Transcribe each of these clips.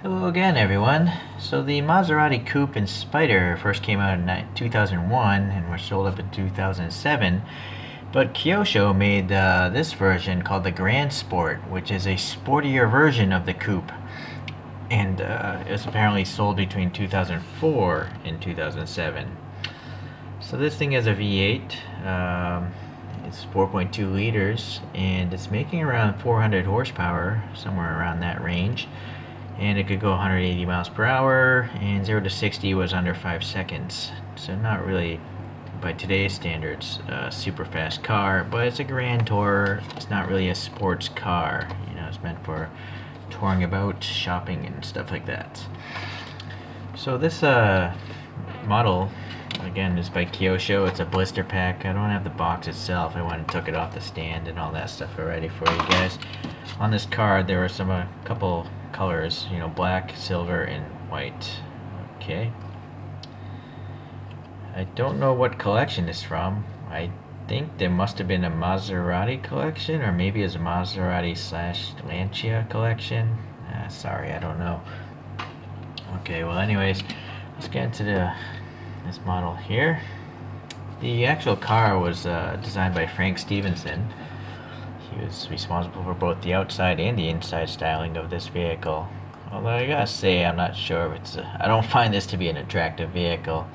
Hello again, everyone. So the Maserati Coupe and Spider first came out in 2001 and were sold up in 2007. But Kyosho made this version called the Gransport, which is a sportier version of the Coupe. And it was apparently sold between 2004 and 2007. So this thing has a V8. It's 4.2 liters, and it's making around 400 horsepower, somewhere around that range. And it could go 180 miles per hour, and 0 to 60 was under 5 seconds. So not really, by today's standards, a super fast car, but it's a grand tourer. It's not really a sports car. It's meant for touring about, shopping, and stuff like that. So this model, again, is by Kyosho. It's a blister pack. I don't have the box itself. I went and took it off the stand and all that stuff already for you guys. On this card, there were a couple colors, black, silver, and white. Okay. I don't know what collection it's from. I think there must have been a Maserati collection, or maybe it's a Maserati / Lancia collection. Sorry, I don't know. Okay, well, anyways, let's get into this model here. The actual car was designed by Frank Stevenson. He was responsible for both the outside and the inside styling of this vehicle. Although I gotta say, I'm not sure if I don't find this to be an attractive vehicle.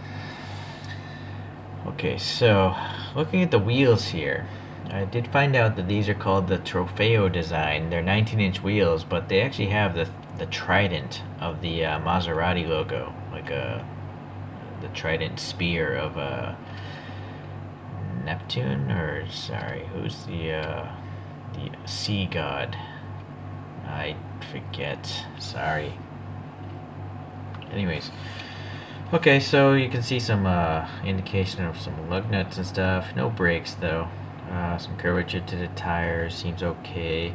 Okay, so looking at the wheels here, I did find out that these are called the Trofeo design. They're 19-inch wheels, but they actually have the trident of the Maserati logo, like the trident spear of Neptune, or sorry, who's the sea god? I forget. Sorry. Anyways. Okay, so you can see some indication of some lug nuts and stuff. No brakes, though. Some curvature to the tires. Seems okay.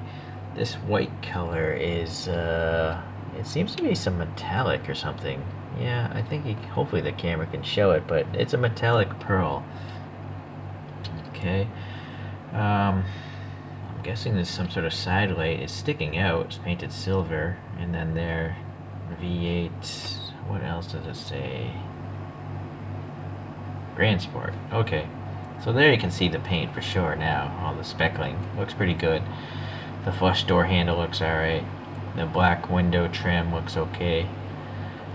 This white color is, it seems to be some metallic or something. Yeah, I think hopefully the camera can show it, but it's a metallic pearl. Okay. I'm guessing there's some sort of side light. It's sticking out. It's painted silver. And then there, V8. What else does it say? Gransport. Okay. So there you can see the paint for sure now. All the speckling. Looks pretty good. The flush door handle looks alright. The black window trim looks okay.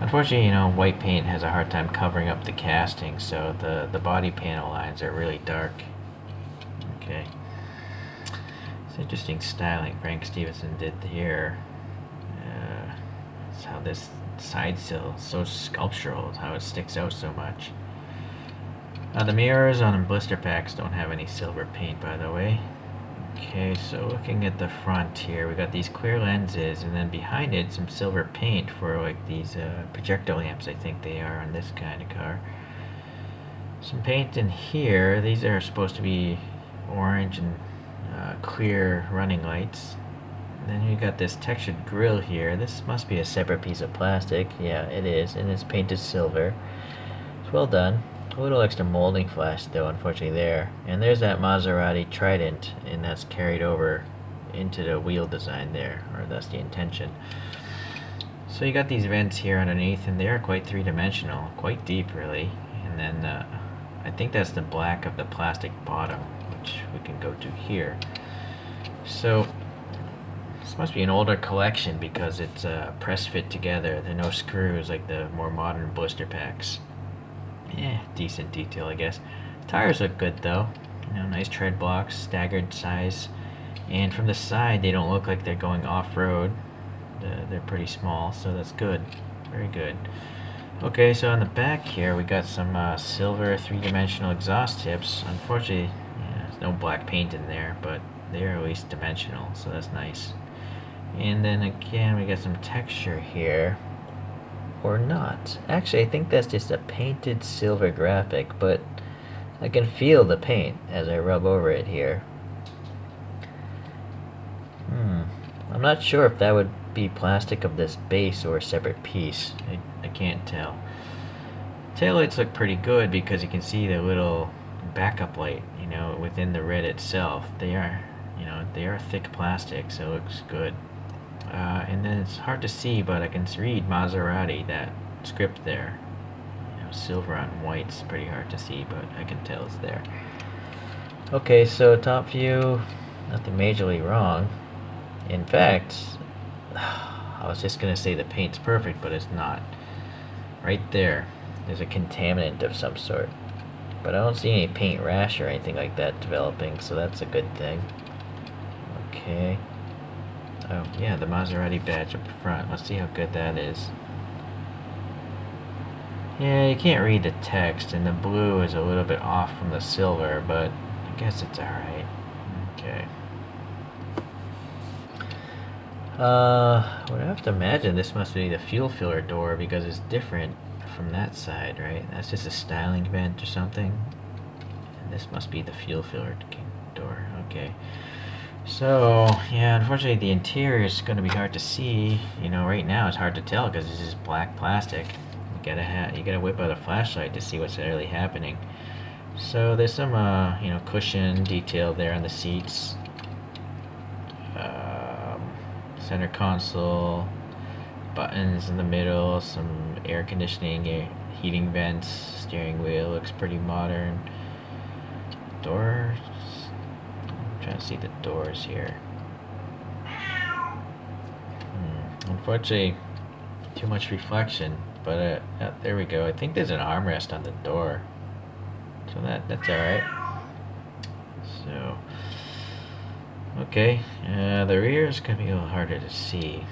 Unfortunately, white paint has a hard time covering up the casting, so the body panel lines are really dark. Okay. It's interesting styling Frank Stevenson did here. It's how this side sill is so sculptural, how it sticks out so much. The mirrors on blister packs don't have any silver paint, by the way. Okay, so looking at the front here, we got these clear lenses, and then behind it some silver paint for like these projector lamps, I think they are on this kind of car. Some paint in here. These are supposed to be orange and clear running lights. Then you got this textured grille here. This must be a separate piece of plastic. Yeah, it is, and it's painted silver. It's well done. A little extra molding flash though, unfortunately, there. And there's that Maserati trident, and that's carried over into the wheel design there, or that's the intention. So you got these vents here underneath, and they are quite three-dimensional, quite deep really. And then I think that's the black of the plastic bottom, which we can go to here. So this must be an older collection because it's press fit together. There are no screws like the more modern blister packs. Yeah, decent detail, I guess. Tires look good though. Nice tread blocks, staggered size. And from the side, they don't look like they're going off-road. They're pretty small, so that's good. Very good. Okay, so on the back here, we got some silver three-dimensional exhaust tips. Unfortunately, there's no black paint in there, but they're at least dimensional, so that's nice. And then again, we got some texture here. Or not. Actually, I think that's just a painted silver graphic, but I can feel the paint as I rub over it here. I'm not sure if that would be plastic of this base or a separate piece. I can't tell. Taillights look pretty good because you can see the little backup light, within the red itself. They are thick plastic, so it looks good. And then it's hard to see, but I can read Maserati, that script there. You know, silver on white's pretty hard to see, but I can tell it's there. Okay, so top view, nothing majorly wrong. In fact, I was just gonna say the paint's perfect, but it's not. Right there, there's a contaminant of some sort. But I don't see any paint rash or anything like that developing, so that's a good thing. Okay. Oh, yeah, the Maserati badge up front. Let's see how good that is. Yeah, you can't read the text, and the blue is a little bit off from the silver, but I guess it's alright. Okay. Would have to imagine this must be the fuel filler door because it's different from that side, right? That's just a styling vent or something. And this must be the fuel filler door. Okay. So, yeah, unfortunately the interior is going to be hard to see. You know, right now it's hard to tell because this is black plastic. You gotta whip out a flashlight to see what's really happening. So there's some, you know, cushion detail there on the seats. Center console, buttons in the middle, some air conditioning, heating vents, steering wheel looks pretty modern. Doors, I'm trying to see the doors here. Unfortunately, too much reflection, but there we go. I think there's an armrest on the door, so that's alright. So, okay, the rear is going to be a little harder to see.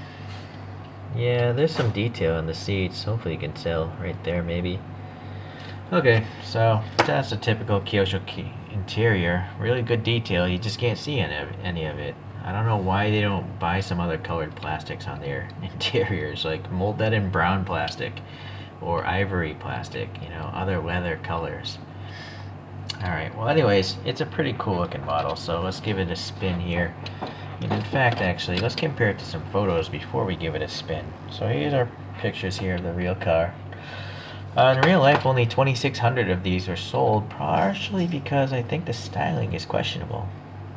Yeah, there's some detail in the seats. Hopefully you can tell right there, maybe. Okay, so that's a typical Kyosho interior. Really good detail. You just can't see any of it. I don't know why they don't buy some other colored plastics on their interiors, like mold that in brown plastic or ivory plastic, you know, other leather colors. Alright, well anyways, it's a pretty cool looking model, so let's give it a spin here. And in fact, actually, let's compare it to some photos before we give it a spin. So here's our pictures here of the real car. In real life, only 2,600 of these are sold, partially because I think the styling is questionable.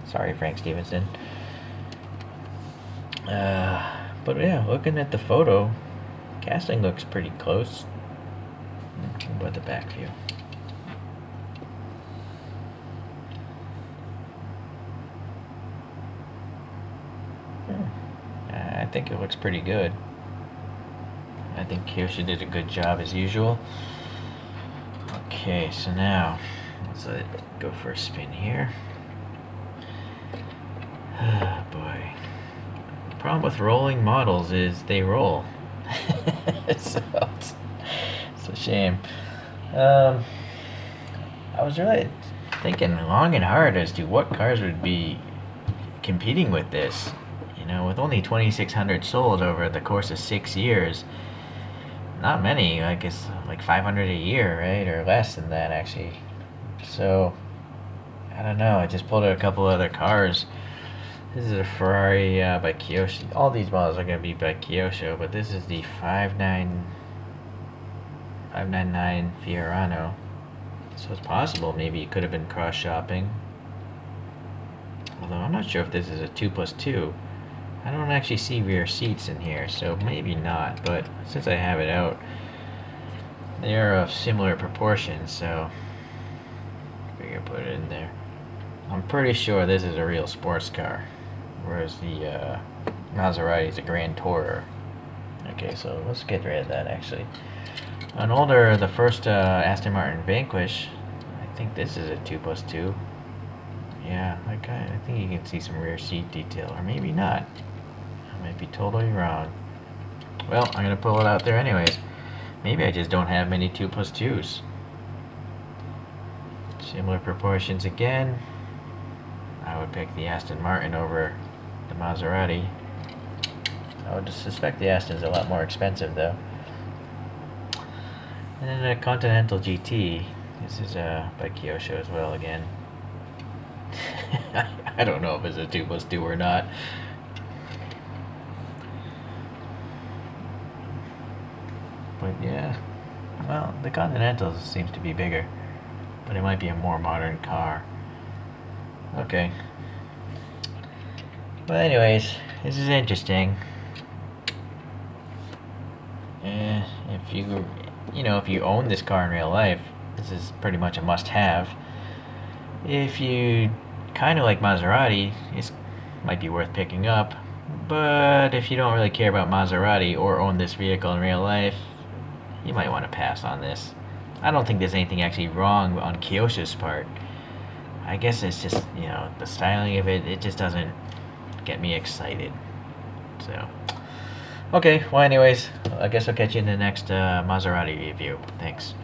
Sorry, Frank Stevenson. But yeah, looking at the photo, casting looks pretty close. What about the back view? I think it looks pretty good. I think Kyosho did a good job as usual. Okay, so now let's let it go for a spin here. Oh boy. The problem with rolling models is they roll. So it's a shame. I was really thinking long and hard as to what cars would be competing with this. You know, with only 2,600 sold over the course of 6 years, not many, like it's like 500 a year, right? Or less than that, actually. So, I don't know, I just pulled out a couple other cars. This is a Ferrari by Kyosho. All these models are going to be by Kyosho, but this is the 599 Fiorano. So it's possible maybe it could have been cross-shopping. Although I'm not sure if this is a 2+2. I don't actually see rear seats in here, so maybe not, but since I have it out, they are of similar proportions, so I figure put it in there. I'm pretty sure this is a real sports car, whereas the Maserati is a Grand Tourer. Okay, so let's get rid of that actually. The first Aston Martin Vanquish, I think this is a 2+2. Yeah, I think you can see some rear seat detail, or maybe not. I might be totally wrong. Well, I'm going to pull it out there anyways. Maybe I just don't have many 2+2s. Similar proportions again. I would pick the Aston Martin over the Maserati. I would suspect the Aston's a lot more expensive though. And then a Continental GT. This is by Kyosho as well again. I don't know if it's a 2+2 or not. But yeah, well, the Continental seems to be bigger, but it might be a more modern car. Okay. Well, anyways, this is interesting. If if you own this car in real life, this is pretty much a must-have. If you kind of like Maserati, it might be worth picking up. But if you don't really care about Maserati or own this vehicle in real life, you might want to pass on this. I don't think there's anything actually wrong on Kyosho's part. I guess it's just, the styling of it, it just doesn't get me excited. So, okay, well anyways, I guess I'll catch you in the next Maserati review. Thanks.